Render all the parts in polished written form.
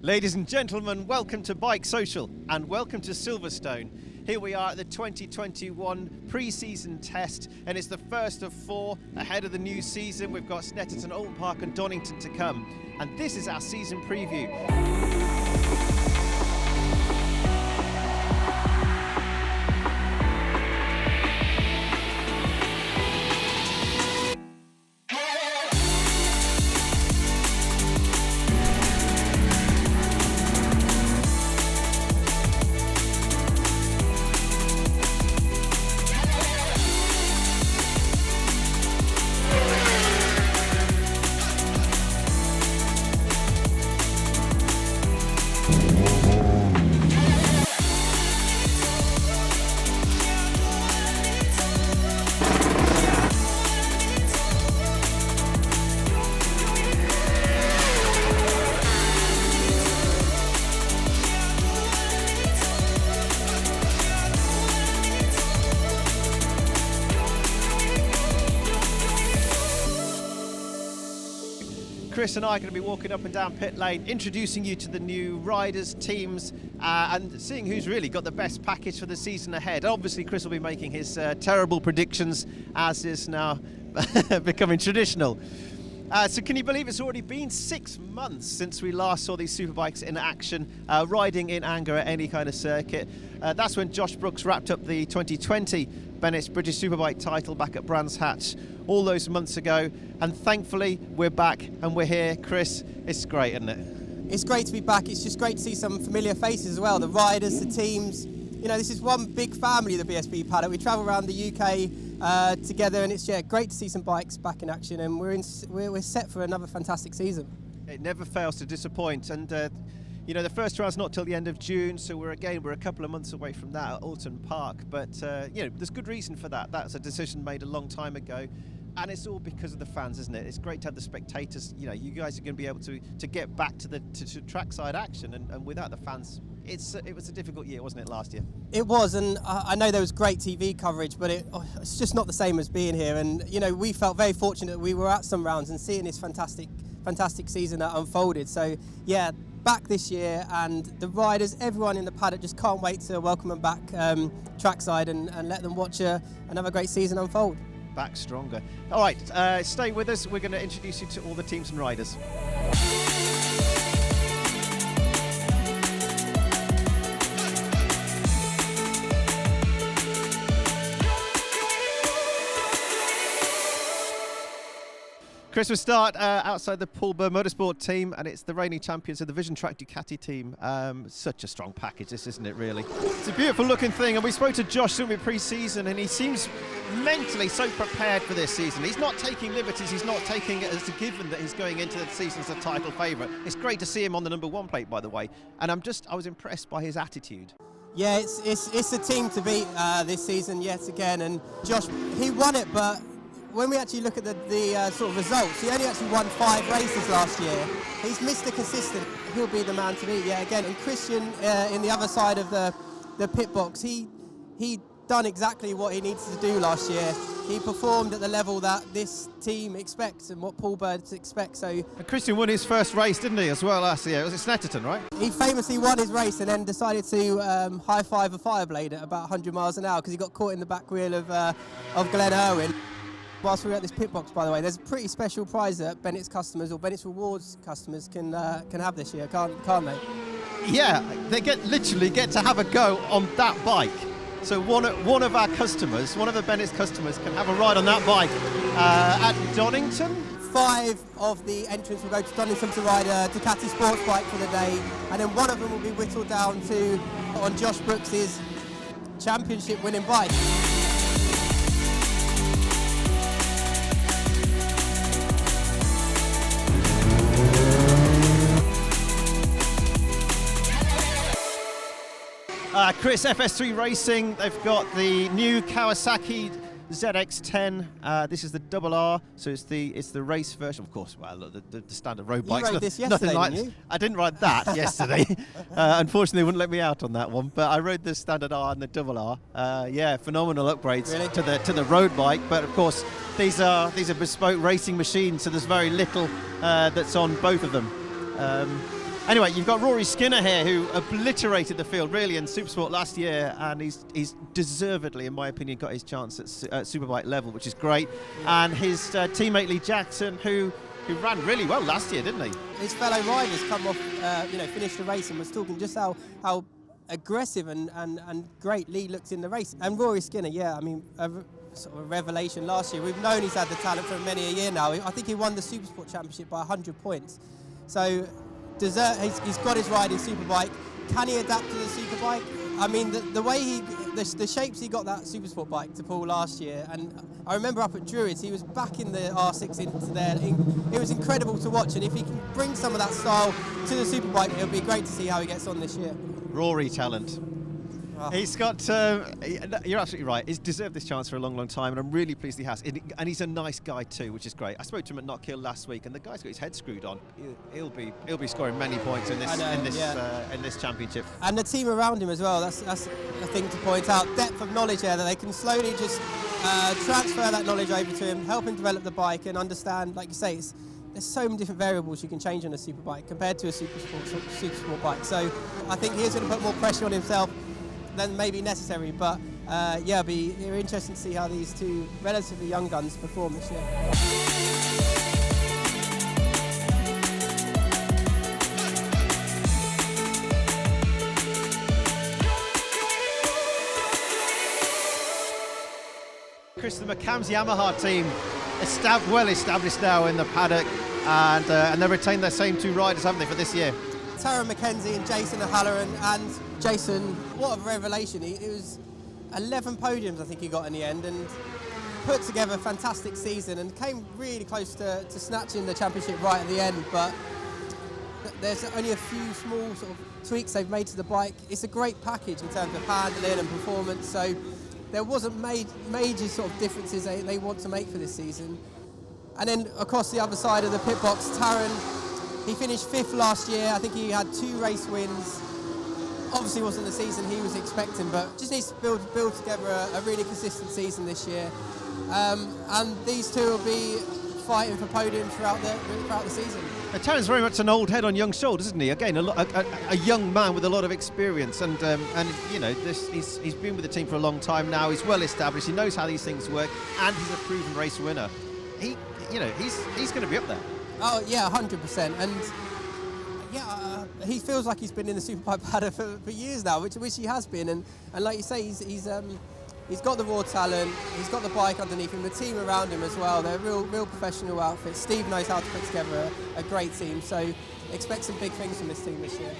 Ladies and gentlemen, welcome to BikeSocial and welcome to Silverstone. Here we are at the 2021 pre-season test, and it's the first of 4 ahead of the new season. We've got Snetterton, Oulton Park and Donington to come, and this is our season preview. Chris and I are going to be walking up and down pit lane, introducing you to the new riders, teams, and seeing who's really got the best package for the season ahead. Obviously, Chris will be making his terrible predictions, as is now becoming traditional. So can you believe it's already been 6 months since we last saw these superbikes in action, riding in anger at any kind of circuit. That's when Josh Brooks wrapped up the 2020 Bennetts British Superbike title back at Brands Hatch all those months ago, and thankfully we're back and we're here. Chris, it's great, isn't it? It's great to be back. It's just great to see some familiar faces as well, the riders, the teams. You know, this is one big family, the BSB paddock. We travel around the UK together, and it's great to see some bikes back in action, and we're set for another fantastic season. It never fails to disappoint, and you know, the first round's not till the end of June, so we're a couple of months away from that at Oulton Park. But you know, there's good reason for that. That's a decision made a long time ago, and it's all because of the fans, isn't it? It's great to have the spectators. You know, you guys are going to be able to get back to the trackside action, and without the fans, it was a difficult year, wasn't it, last year? It was, and I know there was great TV coverage, but it's just not the same as being here. And you know, we felt very fortunate that we were at some rounds and seeing this fantastic season that unfolded. So yeah, back this year, and the riders, everyone in the paddock, just can't wait to welcome them back trackside and let them watch another great season unfold. Back stronger. All right, stay with us. We're going to introduce you to all the teams and riders. Chris, we'll start outside the Motorsport team, and it's the reigning champions of the Vision Track Ducati team. Such a strong package, this, isn't it, really? It's a beautiful looking thing, and we spoke to Josh soon pre-season, and he seems mentally so prepared for this season. He's not taking liberties, he's not taking it as a given that he's going into the season as a title favourite. It's great to see him on the #1 plate, by the way, and I was impressed by his attitude. Yeah, it's a team to beat this season yet again, and Josh, he won it, but when we actually look at the sort of results, he only actually won 5 races last year. He's Mr. Consistent. He'll be the man to beat yet again. And Christian, in the other side of the pit box, he done exactly what he needs to do last year. He performed at the level that this team expects and what Paul Birds expects. So, and Christian won his first race, didn't he, as well last year? Was it Snetterton, right? He famously won his race and then decided to high-five a Fireblade at about 100 miles an hour because he got caught in the back wheel of Glenn Irwin. Whilst we're at this pit box, by the way, there's a pretty special prize that Bennett's customers or Bennett's Rewards customers can have this year, can't they? Yeah, they literally get to have a go on that bike. So one of our customers, one of the Bennett's customers, can have a ride on that bike at Donington. 5 of the entrants will go to Donington to ride a Ducati sports bike for the day, and then one of them will be whittled down on Josh Brooks' championship winning bike. Chris, FS3 Racing, they've got the new Kawasaki ZX10. This is the RR, so it's the race version, of course. Well, the standard road bikes. You rode this yesterday, like, didn't you? I didn't ride that yesterday. Unfortunately, they wouldn't let me out on that one. But I rode the standard R and the RR. Yeah, phenomenal upgrades to the road bike. But of course, these are bespoke racing machines, so there's very little that's on both of them. Anyway, you've got Rory Skinner here, who obliterated the field really in Supersport last year, and he's deservedly, in my opinion, got his chance at Superbike level, which is great. And his teammate Lee Jackson, who ran really well last year, didn't he? His fellow riders come off, finished the race and was talking just how aggressive and great Lee looked in the race. And Rory Skinner, sort of a revelation last year. We've known he's had the talent for many a year now. I think he won the Supersport Championship by 100 points. So he's got his ride in Superbike. Can he adapt to the Superbike? I mean, the way the shapes he got that Supersport bike to pull last year, and I remember up at Druids, he was back in the R6 into there. It was incredible to watch, and if he can bring some of that style to the Superbike, it'll be great to see how he gets on this year. Rory talent. He's got, you're absolutely right, he's deserved this chance for a long, long time, and I'm really pleased he has. And he's a nice guy too, which is great. I spoke to him at Knock Hill last week, and the guy's got his head screwed on. He'll be scoring many points in this championship. And the team around him as well, that's a thing to point out. Depth of knowledge there, that they can slowly just transfer that knowledge over to him, help him develop the bike and understand, like you say, there's so many different variables you can change on a Superbike compared to a Supersport bike. So I think he's going to put more pressure on himself than maybe necessary, but it'll be interesting to see how these two relatively young guns perform this year. Chris, the McCams Yamaha team well established now in the paddock, and they've retained their same two riders, haven't they, for this year? Tara McKenzie and Jason O'Halloran, and Jason, what a revelation. It was 11 podiums I think he got in the end, and put together a fantastic season and came really close to snatching the championship right at the end, but there's only a few small sort of tweaks they've made to the bike. It's a great package in terms of handling and performance, so there wasn't major sort of differences they want to make for this season. And then across the other side of the pit box, Taran, he finished 5th last year. I think he had 2 race wins. Obviously wasn't the season he was expecting, but just needs to build together a really consistent season this year. And these two will be fighting for podiums throughout the season. Taran's very much an old head on young shoulders, isn't he? Again, a young man with a lot of experience, and you know, he's been with the team for a long time now. He's well established. He knows how these things work, and he's a proven race winner. He's going to be up there. Oh yeah, 100%. And yeah, he feels like he's been in the Superbike paddock for years now, which he has been. And like you say, he's got the raw talent. He's got the bike underneath him, the team around him as well. They're real professional outfits. Steve knows how to put together a great team. So expect some big things from this team this year.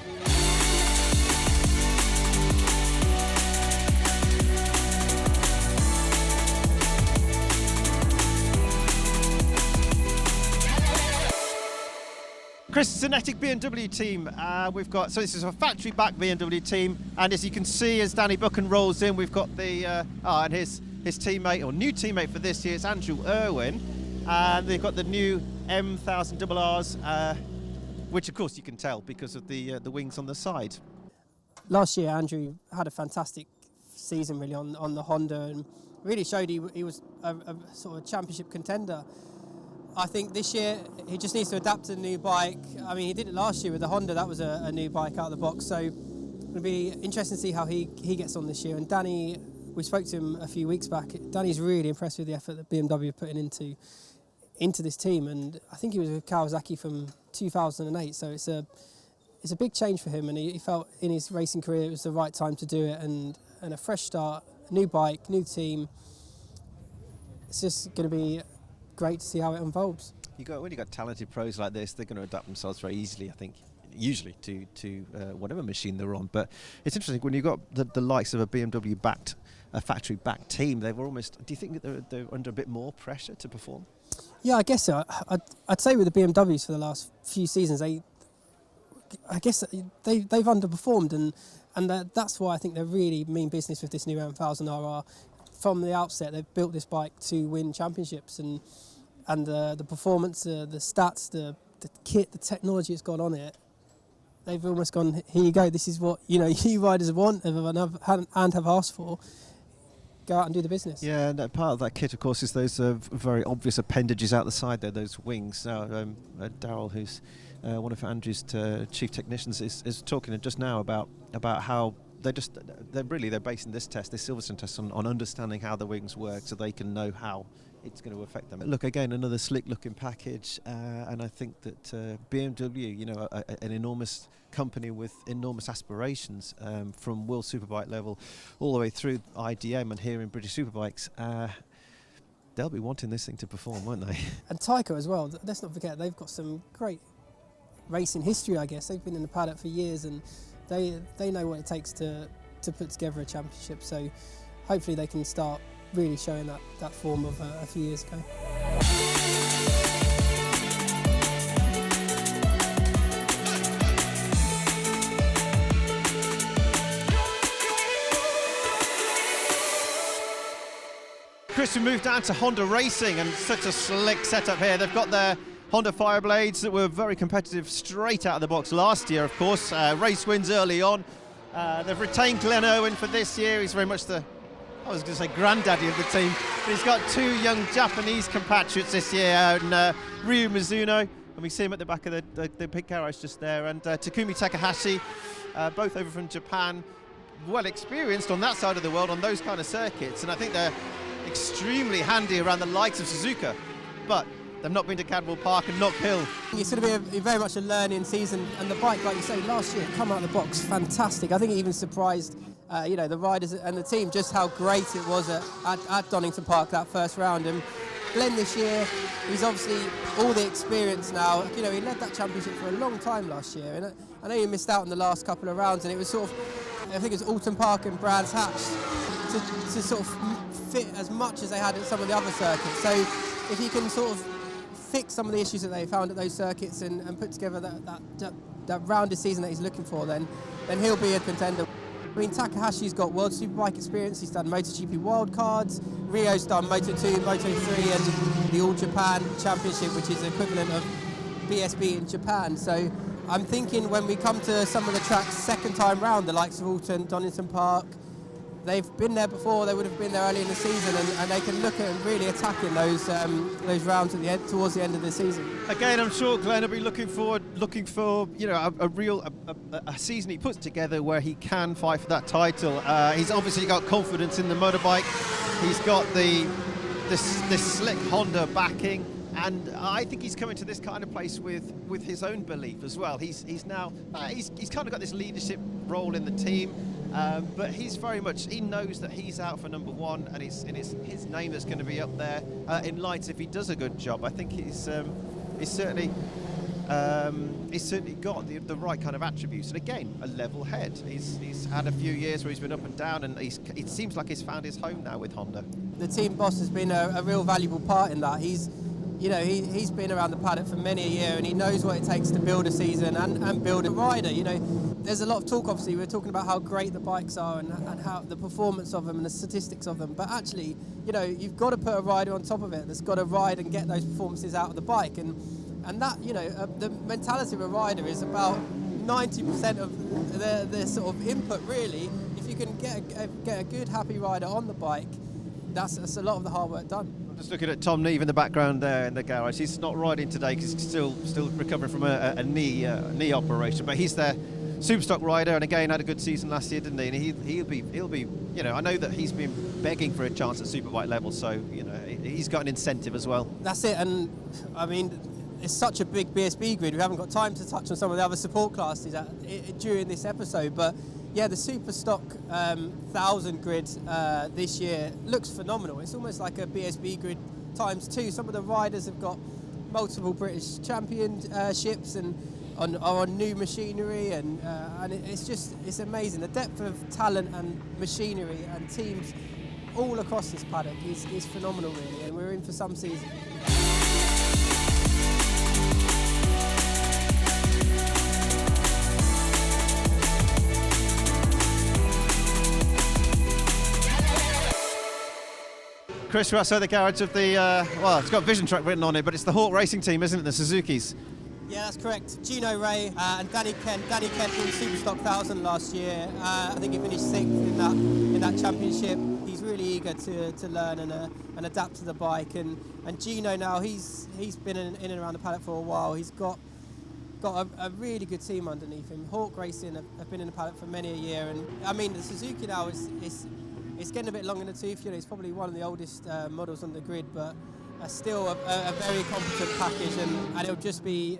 Chris, Zenetic BMW team, so this is a factory-backed BMW team, and as you can see, as Danny Buchan rolls in, we've got and his teammate, or new teammate for this year, is Andrew Irwin, and they've got the new M1000RRs, which of course you can tell because of the wings on the side. Last year, Andrew had a fantastic season really on the Honda, and really showed he was a sort of championship contender. I think this year he just needs to adapt to the new bike. I mean, he did it last year with the Honda. That was a new bike out of the box. So it'll be interesting to see how he gets on this year. And Danny, we spoke to him a few weeks back. Danny's really impressed with the effort that BMW are putting into this team. And I think he was with Kawasaki from 2008. So it's a big change for him. And he felt in his racing career it was the right time to do it. And a fresh start, new bike, new team. It's just going to be great to see how it unfolds. When you got talented pros like this, they're going to adapt themselves very easily, I think, usually to whatever machine they're on. But it's interesting when you've got the likes of a a factory-backed team. They've almost. Do you think that they're under a bit more pressure to perform? Yeah, I guess so. I'd say with the BMWs for the last few seasons, they've underperformed, and that's why I think they really mean business with this new M1000RR. From the outset, they've built this bike to win championships, and the performance, the stats, the kit, the technology it's got on it, they've almost gone, here you go, this is what you riders want and have asked for. Go out and do the business. Yeah, and part of that kit, of course, is those very obvious appendages out the side there, those wings. Now, Daryl, who's one of Andrew's chief technicians, is talking just now about how they're basing this Silverstone test on understanding how the wings work, so they can know how it's going to affect them. Look, again, another slick-looking package, and I think that BMW, you know, an enormous company with enormous aspirations, from World Superbike level all the way through IDM and here in British Superbikes, they'll be wanting this thing to perform, won't they? And Tyco as well. Let's not forget, they've got some great racing history, I guess. They've been in the paddock for years, and they know what it takes to put together a championship. So hopefully they can start really showing that form of a few years ago. Chris, we moved down to Honda Racing, and such a slick setup here. They've got their Honda Fireblades that were very competitive straight out of the box last year, of course. Race wins early on. They've retained Glenn Irwin for this year. He's very much I was going to say granddaddy of the team, but he's got two young Japanese compatriots this year, and Ryu Mizuno, and we see him at the back of the pit garage just there, and Takumi Takahashi, both over from Japan, well experienced on that side of the world on those kind of circuits, and I think they're extremely handy around the likes of Suzuka, but they've not been to Cadwell Park and Knock Hill. It's going to be very much a learning season, and the bike, like you say, last year come out of the box fantastic. I think it even surprised you know, the riders and the team just how great it was at Donington Park that first round. And Glenn this year, he's obviously all the experience now. You know, he led that championship for a long time last year, and I know he missed out on the last couple of rounds, and it was sort of, I think it was Alton Park and Brands Hatch to sort of fit as much as they had at some of the other circuits. So if he can sort of fix some of the issues that they found at those circuits and put together that rounded season that he's looking for, then he'll be a contender. I mean, Takahashi's got World Superbike experience. He's done MotoGP wildcards. Rio's done Moto2, Moto3, and the All Japan Championship, which is the equivalent of BSB in Japan. So I'm thinking when we come to some of the tracks second time round, the likes of Alton, Donington Park, they've been there before. They would have been there early in the season, and they can look at really attacking those rounds at the end, towards the end of the season. Again, I'm sure Glenn will be looking for you know, a real season he puts together where he can fight for that title. He's obviously got confidence in the motorbike. He's got this slick Honda backing, and I think he's coming to this kind of place with his own belief as well. He's now he's kind of got this leadership role in the team. But he's very much, he knows that he's out for number one, and it's his name that's going to be up there in lights if he does a good job. I think he's certainly got the right kind of attributes, and again, a level head. He's had a few years where he's been up and down, and it seems like he's found his home now with Honda. The team boss has been a real valuable part in that. He's been around the paddock for many a year, and he knows what it takes to build a season and build a rider. You know, there's a lot of talk, obviously, we're talking about how great the bikes are and how the performance of them and the statistics of them, but actually, you know, you've got to put a rider on top of it that's got to ride and get those performances out of the bike, and that, you know, the mentality of a rider is about 90% of the sort of input, really. If you can get a good, happy rider on the bike, that's a lot of the hard work done. Just looking at Tom Neve in the background there in the garage. He's not riding today because he's still recovering from a knee operation, but he's their Superstock rider, and again had a good season last year, didn't he? And he'll be, you know, I know that he's been begging for a chance at Superbike level, so you know he's got an incentive as well. That's it, and I mean, it's such a big BSB grid. We haven't got time to touch on some of the other support classes during this episode, but yeah, the Superstock 1000 grid this year looks phenomenal. It's almost like a BSB grid times two. Some of the riders have got multiple British championships and are on new machinery, and it's amazing. The depth of talent and machinery and teams all across this paddock is phenomenal, really, and we're in for some season. Chris, we're outside the garage of the, well, it's got Vision Truck written on it, but it's the Hawk Racing Team, isn't it, the Suzukis? Yeah, that's correct. Gino Ray and Danny Kent. Danny Kent won Superstock 1000 last year. I think he finished 6th in that championship. He's really eager to learn and adapt to the bike. And Gino now, he's been in and around the paddock for a while. He's got got a really good team underneath him. Hawk Racing have been in the paddock for many a year, and I mean the Suzuki now it's getting a bit long in the tooth. You know, it's probably one of the oldest models on the grid, but still a very competent package, and it'll just be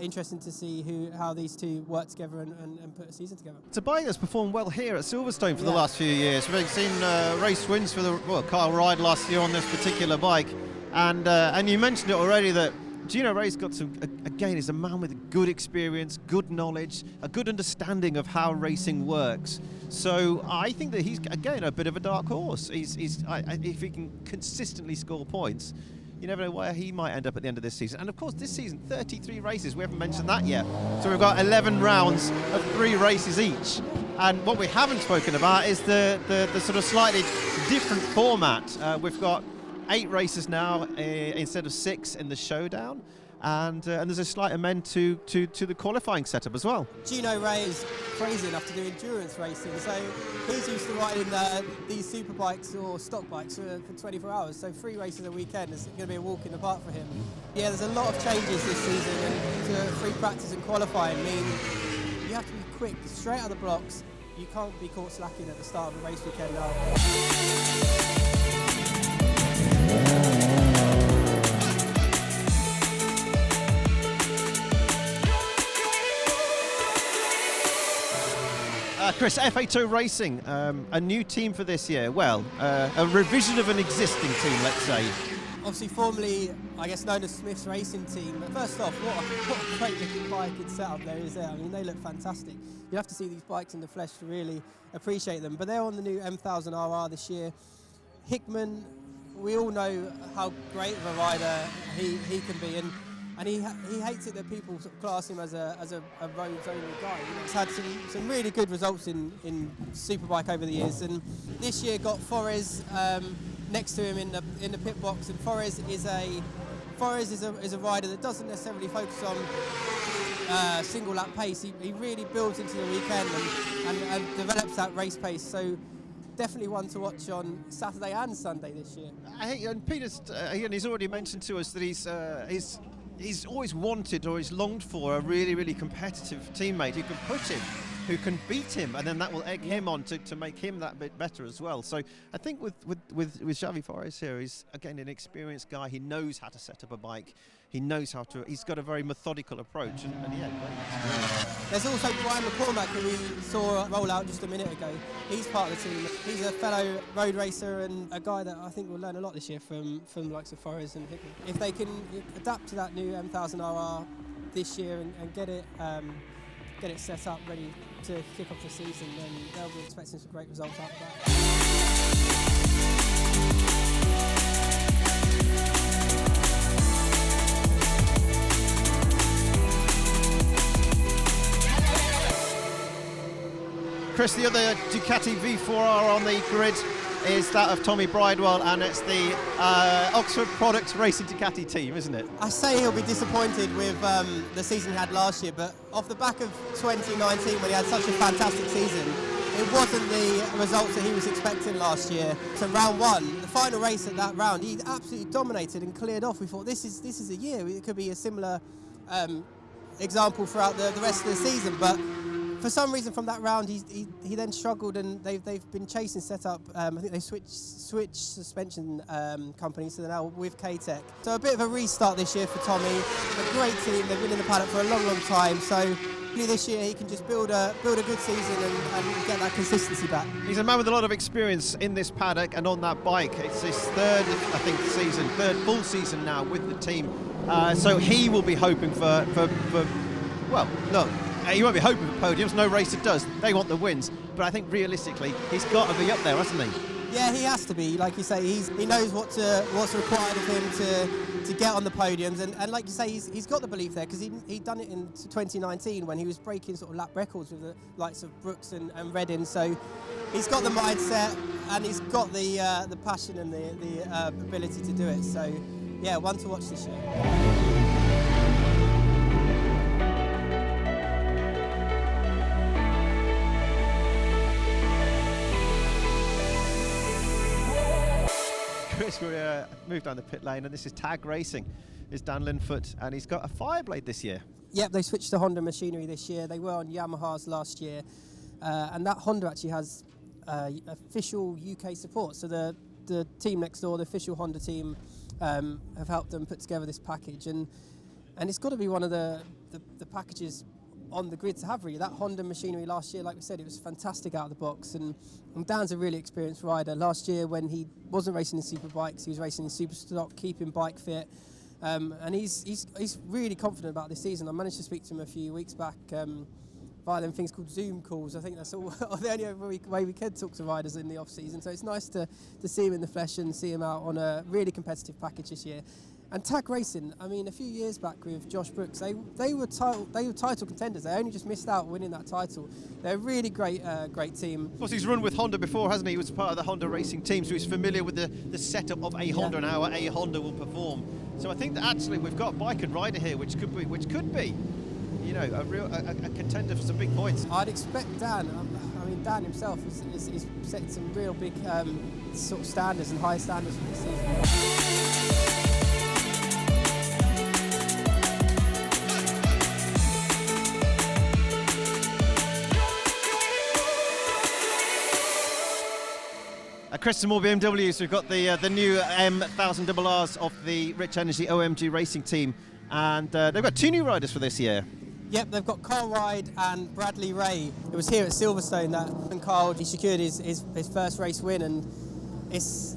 interesting to see how these two work together and put a season together. It's a bike that's performed well here at Silverstone for the last few years. We've seen race wins for Kyle Ryde last year on this particular bike, and you mentioned it already that Gino Ray's got some, again, is a man with good experience, good knowledge, a good understanding of how racing works. So I think that he's, again, a bit of a dark horse. If he can consistently score points, you never know where he might end up at the end of this season. And of course, this season, 33 races, we haven't mentioned that yet. So we've got 11 rounds of 3 races each. And what we haven't spoken about is the sort of slightly different format. We've got 8 races now instead of 6 in the showdown, and there's a slight amend to the qualifying setup as well. Gino Ray is crazy enough to do endurance racing, so he's used to riding these superbikes or stock bikes for 24 hours, so 3 races a weekend is going to be a walk in the park for him. Yeah, there's a lot of changes this season, and free practice and qualifying mean you have to be quick, straight out of the blocks. You can't be caught slacking at the start of a race weekend now. Chris, FA2 Racing, a new team for this year. Well, a revision of an existing team, let's say. Obviously, formerly, I guess, known as Smith's Racing Team. But first off, what a great looking bike and setup there is there. I mean, they look fantastic. You have to see these bikes in the flesh to really appreciate them. But they're on the new M1000RR this year. Hickman, we all know how great of a rider he can be, and he hates it that people sort of class him as a roads only guy. You know, he's had some really good results in Superbike over the years, and this year got Forres next to him in the pit box. And Forres is a rider that doesn't necessarily focus on single lap pace. He really builds into the weekend and develops that race pace. So definitely one to watch on Saturday and Sunday this year. And Peter's, again, he's already mentioned to us that he's always wanted, or he's longed for, a really, really competitive teammate who can push him, who can beat him, and then that will egg him on to make him that bit better as well. So I think with Xavi Forres here, he's, again, an experienced guy. He knows how to set up a bike. He knows how to, he's got a very methodical approach, and yeah, great. There's also Brian McCormack, who we saw roll out just a minute ago. He's part of the team. He's a fellow road racer and a guy that I think will learn a lot this year from the likes of Forres and Hickman. If they can adapt to that new M1000RR this year and get it set up ready to kick off the season, then they'll be expecting some great results out of that. Chris, the other Ducati V4R on the grid is that of Tommy Bridewell, and it's the Oxford Products Racing Ducati team, isn't it? I say he'll be disappointed with the season he had last year, but off the back of 2019, when he had such a fantastic season, it wasn't the results that he was expecting last year. So round 1, the final race at that round, he absolutely dominated and cleared off. We thought this is a year. It could be a similar example throughout the rest of the season, but for some reason from that round he then struggled, and they've been chasing setup. I think they switched suspension companies, so they're now with K-Tech. So a bit of a restart this year for Tommy. A great team, they've been in the paddock for a long time, so hopefully this year he can just build a good season and get that consistency back. He's a man with a lot of experience in this paddock and on that bike. It's his third full season now with the team. So he will be hoping for well, look, he won't be hoping for podiums, no racer does. They want the wins. But I think realistically, he's got to be up there, hasn't he? Yeah, he has to be. Like you say, he knows what's required of him to get on the podiums. And like you say, he's got the belief there, because he'd done it in 2019 when he was breaking sort of lap records with the likes of Brooks and Redding. So he's got the mindset, and he's got the passion and the ability to do it. So yeah, one to watch this year. Chris, we move down the pit lane, and this is Tag Racing. is Dan Linfoot, and he's got a Fireblade this year. Yep, they switched to Honda machinery this year. They were on Yamahas last year, and that Honda actually has official UK support. So the team next door, the official Honda team, have helped them put together this package, and it's got to be one of the packages on the grid to have, really. That Honda machinery last year, like we said, it was fantastic out of the box, and Dan's a really experienced rider. Last year, when he wasn't racing in Superbikes, he was racing in Superstock, keeping bike fit, and he's really confident about this season. I managed to speak to him a few weeks back via them things called Zoom calls. I think that's all the only way we can talk to riders in the off season. So it's nice to see him in the flesh and see him out on a really competitive package this year. And Tag Racing, I mean, a few years back with Josh Brooks, they were title contenders. They only just missed out winning that title. They're a really great team. Of course, he's run with Honda before, hasn't he? He was part of the Honda racing team, so he's familiar with the setup of a Honda and how a Honda will perform. So I think that actually we've got bike and rider here, which could be, you know, a contender for some big points. I'd expect Dan. I mean, Dan himself is setting some real big sort of standards and high standards for this season. Chris, some more BMWs. We've got the new M1000RRs of the Rich Energy OMG racing team, and they've got 2 new riders for this year. Yep, they've got Carl Ride and Bradley Ray. It was here at Silverstone that Carl secured his first race win, and it's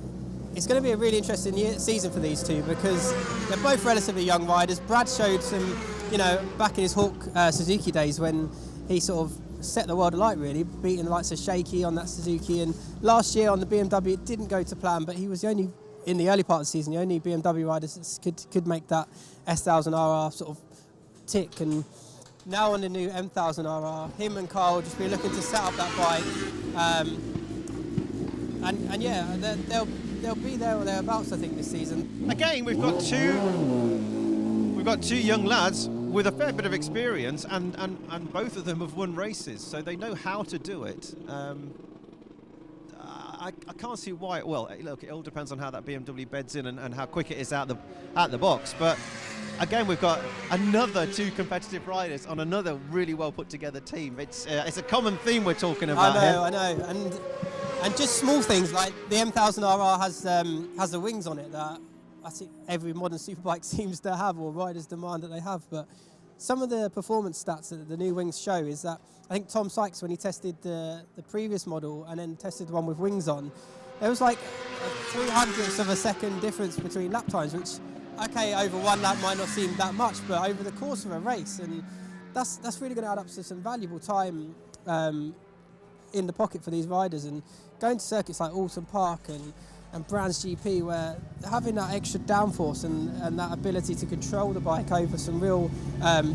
going to be a really interesting season for these two, because they're both relatively young riders. Brad showed some, you know, back in his Hawk Suzuki days when he sort of set the world alight, really, beating the likes of Shaky on that Suzuki. And last year on the BMW, it didn't go to plan, but he was the only, in the early part of the season, the only BMW rider that could make that S1000RR sort of tick. And now on the new M1000RR, him and Carl will just be looking to set up that bike. And yeah, they'll be there or thereabouts, I think, this season. Again, we've got two young lads with a fair bit of experience, and both of them have won races, so they know how to do it. I can't see why. Well, look, it all depends on how that BMW beds in and how quick it is out the box. But again, we've got another 2 competitive riders on another really well put together team. It's a common theme we're talking about. I know, and just small things like the M1000RR has the wings on it that I think every modern superbike seems to have, or riders demand that they have. But some of the performance stats that the new wings show is that I think Tom Sykes, when he tested the previous model and then tested the one with wings on, there was like a 0.03 of a second difference between lap times, which, okay, over one lap might not seem that much, but over the course of a race, and that's really going to add up to some valuable time in the pocket for these riders. And going to circuits like Alton Park and Brands GP, where having that extra downforce and that ability to control the bike over some real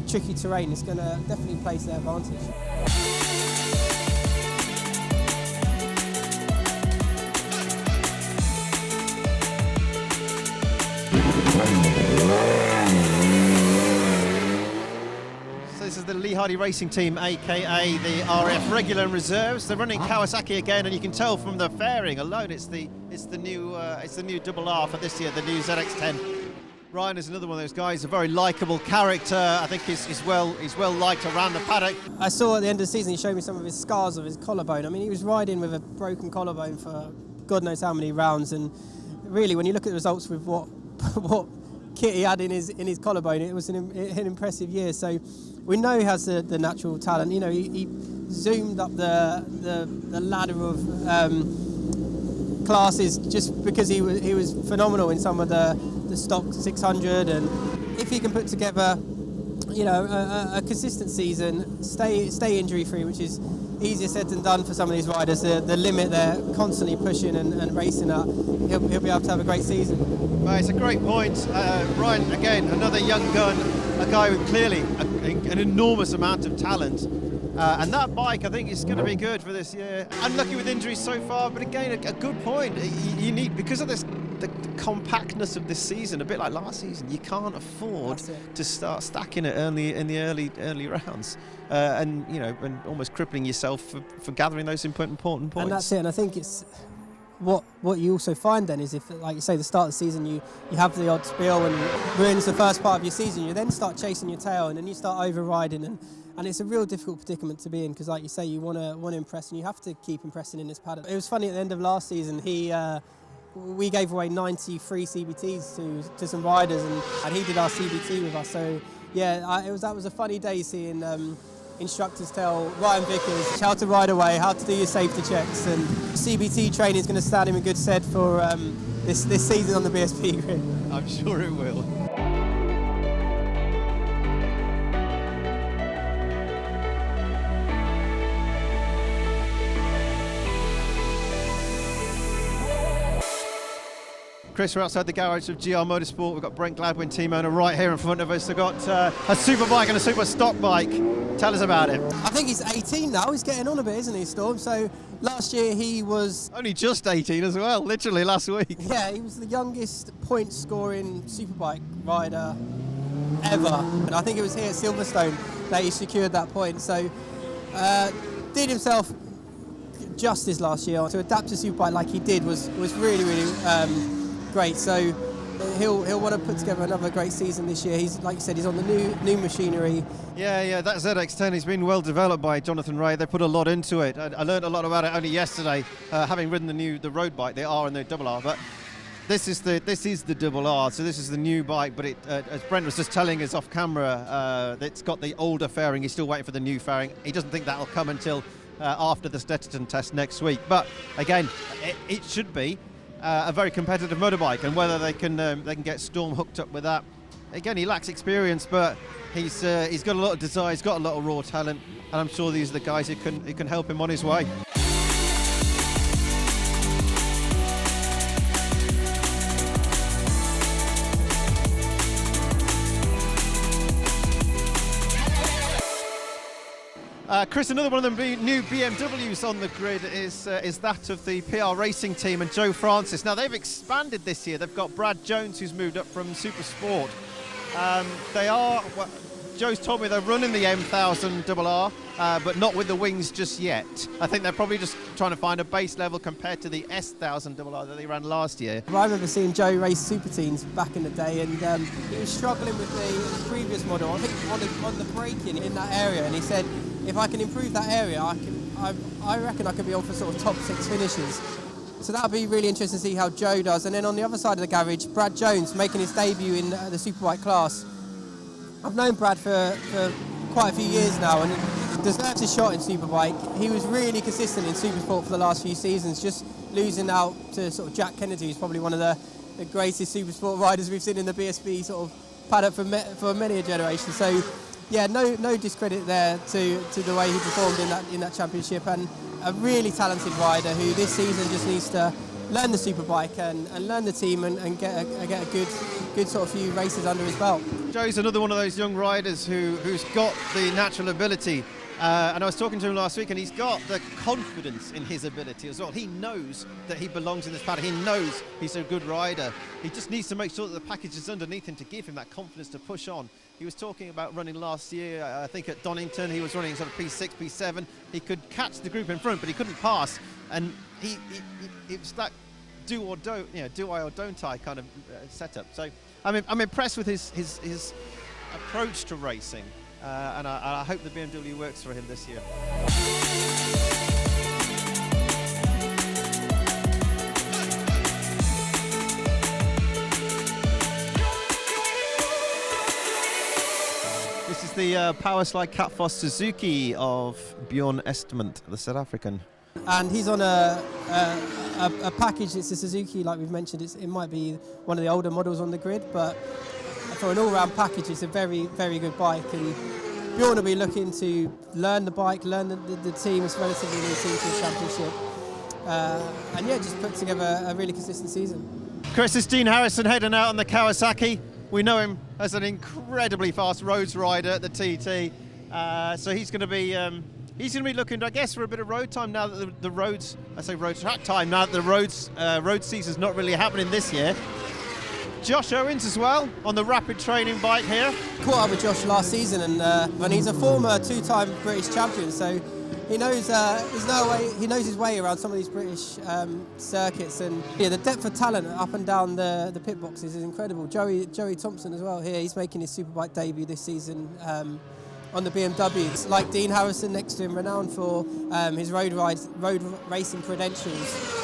tricky terrain is going to definitely play to their advantage. This is the Lee Hardy Racing Team, aka the RF regular and reserves. They're running Kawasaki again, and you can tell from the fairing alone it's the new RR for this year, the new ZX10. Ryan is another one of those guys, a very likeable character. I think he's well liked around the paddock. I saw at the end of the season he showed me some of his scars of his collarbone. I mean, he was riding with a broken collarbone for God knows how many rounds, and really, when you look at the results with what kit he had in his collarbone, it was an impressive year. So we know he has the natural talent. You know, he zoomed up the ladder of classes just because he was phenomenal in some of the stock 600, and if he can put together, you know, a consistent season, stay injury free, which is easier said than done for some of these riders. The limit they're constantly pushing and racing at, he'll be able to have a great season. Right, it's a great point. Ryan, again, another young gun, a guy with clearly an enormous amount of talent. And that bike, I think, is going to be good for this year. Unlucky with injuries so far, but again, a good point. You need, because of this, the compactness of this season, a bit like last season, you can't afford to start stacking it in the early rounds, and you know, and almost crippling yourself for gathering those important points. And that's it. And I think what you also find then is, if, like you say, the start of the season you have the odd spill and ruins the first part of your season, you then start chasing your tail and then you start overriding, and it's a real difficult predicament to be in, because like you say, you want to impress and you have to keep impressing in this paddock. It was funny, at the end of last season we gave away 93 CBTs to some riders, and he did our CBT with us. So yeah, that was a funny day seeing instructors tell Ryan Vickers how to ride away, how to do your safety checks, and CBT training is going to stand him in good stead for this season on the BSB grid. I'm sure it will. Chris, we're outside the garage of GR Motorsport. We've got Brent Gladwin, team owner, right here in front of us. We've got a superbike and a super stock bike. Tell us about it. I think he's 18 now. He's getting on a bit, isn't he, Storm? So last year he was... Only just 18 as well, literally last week. Yeah, he was the youngest point-scoring superbike rider ever. And I think it was here at Silverstone that he secured that point. So did himself justice last year. To adapt to superbike like he did was really, really great. So he'll want to put together another great season this year. He's, like you said, he's on the new machinery. Yeah, that ZX10 has been well developed by Jonathan Ray. They put a lot into it. I learned a lot about it only yesterday, having ridden the road bike, the R and the double R. But this is the double R, so this is the new bike. But as Brent was just telling us off camera, it's got the older fairing. He's still waiting for the new fairing. He doesn't think that'll come until after the Stetterton test next week. But again, it should be a very competitive motorbike, and whether they can get Storm hooked up with that. Again, he lacks experience, but he's got a lot of desire, he's got a lot of raw talent, and I'm sure these are the guys who can help him on his way. Chris, another one of the new BMWs on the grid is that of the PR Racing team and Joe Francis. Now, they've expanded this year. They've got Brad Jones, who's moved up from Super Sport. Joe's told me they're running the M1000 RR, but not with the wings just yet. I think they're probably just trying to find a base level compared to the S1000 RR that they ran last year. I remember seeing Joe race Super Teams back in the day, and he was struggling with the previous model, I think on the braking in that area, and he said, if I can improve that area, I reckon I could be on for sort of top 6 finishes. So that'll be really interesting to see how Joe does. And then on the other side of the garage, Brad Jones making his debut in the Superbike class. I've known Brad for quite a few years now, and deserves a shot in Superbike. He was really consistent in Supersport for the last few seasons, just losing out to sort of Jack Kennedy, who's probably one of the greatest Supersport riders we've seen in the BSB sort of paddock for many a generation. So yeah, no discredit there to the way he performed in that championship, and a really talented rider who this season just needs to learn the Superbike and learn the team and get a good sort of few races under his belt. Joe's another one of those young riders who's got the natural ability, and I was talking to him last week, and he's got the confidence in his ability as well. He knows that he belongs in this paddock. He knows he's a good rider. He just needs to make sure that the package is underneath him to give him that confidence to push on. He was talking about running last year, I think at Donington, he was running sort of P6, P7. He could catch the group in front, but he couldn't pass. And it was that do or don't, do I or don't I kind of setup. So I'm impressed with his approach to racing, and I hope the BMW works for him this year. This is the Powerslide Catfoss Suzuki of Bjorn Estement, the South African. And he's on a package. It's a Suzuki, like we've mentioned. It might be one of the older models on the grid, but for an all-round package, it's a very, very good bike. And Bjorn will be looking to learn the bike, learn the team. It's relatively new team to the championship. And yeah, just put together a really consistent season. Chris, it's Dean Harrison heading out on the Kawasaki. We know him as an incredibly fast roads rider at the TT. So he's going to be looking, I guess, for a bit of road time now that the roads, I say road track time, now that the road season's not really happening this year. Josh Owens as well on the rapid training bike here. Caught up with Josh last season, and he's a former 2-time British champion, so he knows he knows his way around some of these British circuits, and the depth of talent up and down the pit boxes is incredible. Joey Thompson as well here. He's making his Superbike debut this season on the BMW. It's like Dean Harrison next to him, renowned for his road racing credentials.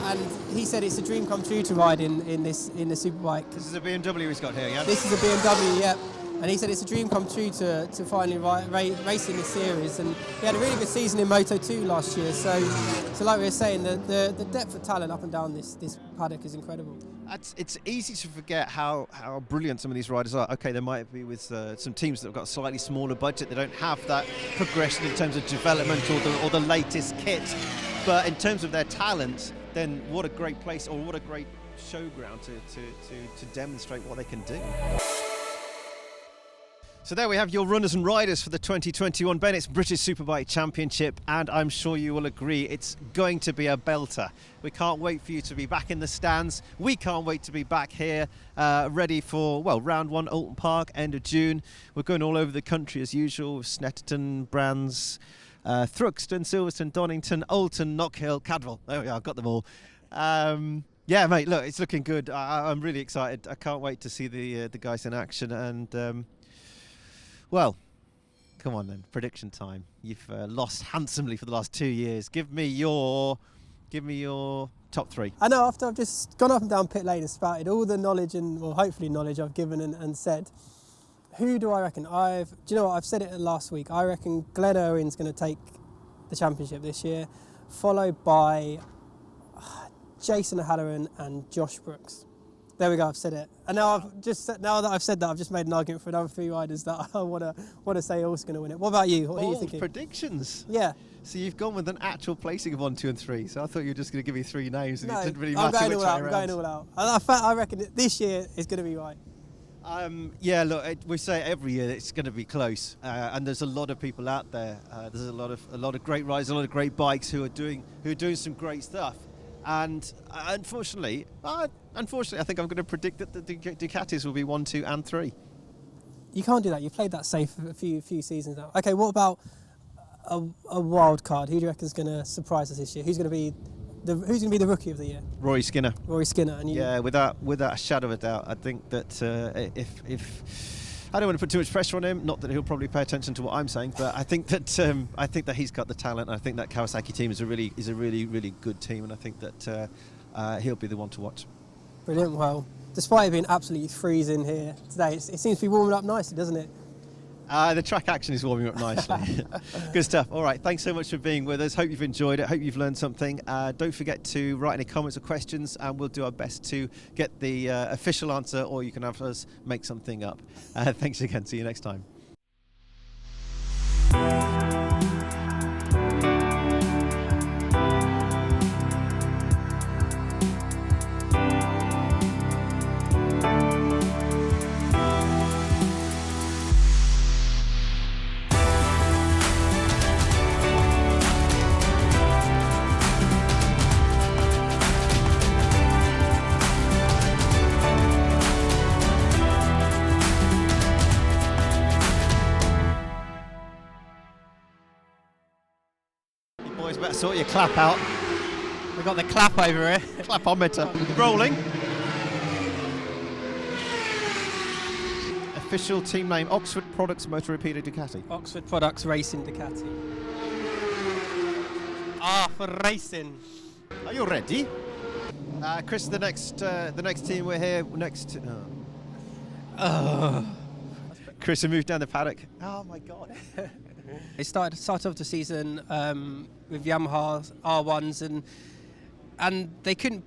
And he said it's a dream come true to ride in the Superbike. This is a BMW he's got here, yeah? This is a BMW, yeah. And he said it's a dream come true to finally race in this series. And he had a really good season in Moto 2 last year. So like we were saying, the depth of talent up and down this paddock is incredible. It's easy to forget how brilliant some of these riders are. Okay, they might be with some teams that have got a slightly smaller budget. They don't have that progression in terms of development or the latest kit. But in terms of their talent, then what a great place, or what a great showground to demonstrate what they can do. So there we have your runners and riders for the 2021 Bennetts British Superbike Championship, and I'm sure you will agree it's going to be a belter. We can't wait for you to be back in the stands. We can't wait to be back here, ready for, well, round one, Oulton Park, end of June. We're going all over the country as usual: Snetterton, Brands, Thruxton, Silverstone, Donington, Oulton, Knockhill, Cadwell. There we are, I've got them all. Yeah, mate, look, it's looking good. I'm really excited. I can't wait to see the guys in action. And well, come on then, prediction time. You've lost handsomely for the last 2 years. Give me your top three. I know, after I've just gone up and down pit lane and spouted all the knowledge hopefully knowledge I've given and said, who do I reckon? Do you know what? I've said it last week. I reckon Glenn Irwin's going to take the championship this year, followed by Jason O'Halloran and Josh Brooks. There we go. I've said it. And now that I've said that, I've just made an argument for another 3 riders that I want to say are also going to win it. What about you? What are you thinking? Predictions. Yeah. So you've gone with an actual placing of 1, 2, and 3. So I thought you were just going to give me 3 names, and No, it didn't really I'm matter going which all way out. around. I'm going all out. I reckon this year is going to be right. Yeah, look, we say every year it's going to be close, and there's a lot of people out there. There's a lot of great riders, a lot of great bikes who are doing some great stuff. And unfortunately, I think I'm going to predict that the Ducatis will be 1, 2, and 3. You can't do that. You've played that safe for a few seasons now. Okay, what about a wild card? Who do you reckon is going to surprise us this year? Who's going to be the rookie of the year? Rory Skinner. Rory Skinner. And you? Yeah, without a shadow of a doubt. I think that if I don't want to put too much pressure on him, not that he'll probably pay attention to what I'm saying, but I think that he's got the talent. And I think that Kawasaki team is a really good team, and I think that he'll be the one to watch. Brilliant. Well, despite it being absolutely freezing here today, it seems to be warming up nicely, doesn't it? The track action is warming up nicely. Good stuff. All right, thanks so much for being with us. Hope you've enjoyed it. Hope you've learned something. Don't forget to write any comments or questions, and we'll do our best to get the official answer, or you can have us make something up. Thanks again. See you next time. Boys, better sort your clap out. We've got the clap over here. Clapometer rolling. Official team name: Oxford Products Motor Repeater Ducati. Oxford Products Racing Ducati. For racing. Are you ready? Chris, the next team we're here next. Chris, we moved down the paddock. Oh my God. They started off the season with Yamaha R1s, and they couldn't.